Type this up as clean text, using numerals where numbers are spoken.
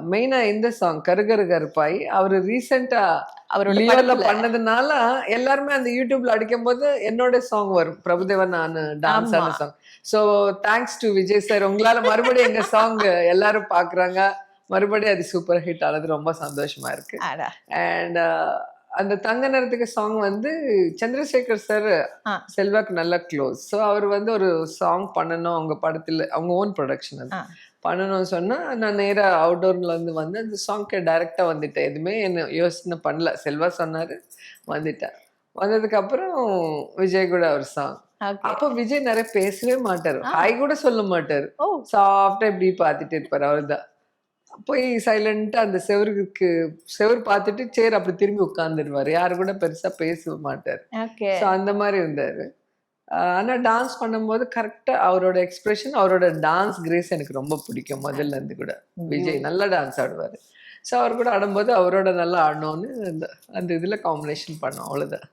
மெயினா இந்த சாங் கருகரு கருப்பாய் அவரு ரீசெண்டா அவரோட லியோல படத்துல. பண்ணதுனால எல்லாருமே அந்த யூடியூப்ல அடிக்கும் போது என்னோட சாங் வரும், பிரபுதேவன் நான் டான்ஸ் ஆமா. ஆன song. So thanks to Vijay sir, உங்களால மறுபடியும் எங்க சாங் எல்லாரும் பாக்குறாங்க, மறுபடியும் அது சூப்பர் ஹிட் ஆனது ரொம்ப சந்தோஷமா இருக்கு. அடா. அண்ட் அந்த தங்க நேரத்துக்கு சாங் வந்து சந்திரசேகர் சார் ஆ. செல்வாக்கு நல்லா க்ளோஸ். ஸோ அவர் வந்து ஒரு சாங் பண்ணணும் அவங்க படத்துல, அவங்க ஓன் ப்ரொடக்ஷன் அது ஆ. பண்ணணும்னு சொன்னா, நான் நேரா அவுட்டோர்ல இருந்து வந்து அந்த சாங்க்கு டைரக்டா வந்துட்டேன். எதுவுமே என்ன யோசனை பண்ணல. செல்வா சொன்னாரு, வந்துட்டேன். வந்ததுக்கு அப்புறம் விஜய் கூட ஒரு சாங். ஓகே. அப்போ விஜய் நிறைய பேசவே மாட்டாரு. ஆ. ஹாய் கூட சொல்ல மாட்டாரு. ஓ. சாஃப்ட்டா இப்படி பார்த்துட்டு இருப்பாரு, அவ்வளவுதான். போய் சைலண்டா அந்த செவுரு பார்த்துட்டு சேர் அப்படி திரும்பி உட்கார்ந்துருவாரு. யாரு கூட பெருசா பேசவே மாட்டாரு. ஓகே. ஸோ அந்த மாதிரி இருந்தாரு. ஆனா டான்ஸ் பண்ணும்போது கரெக்டா அவரோட எக்ஸ்பிரஷன், அவரோட டான்ஸ் கிரேஸ் எனக்கு ரொம்ப பிடிக்கும் முதல்ல இருந்து கூட. விஜய் நல்லா டான்ஸ் ஆடுவாரு. ஸோ அவர் கூட ஆடும்போது அவரோட நல்லா ஆடணும்னு அந்த அந்த இதுல காம்பினேஷன் பண்ணோம், அவ்வளவுதான்.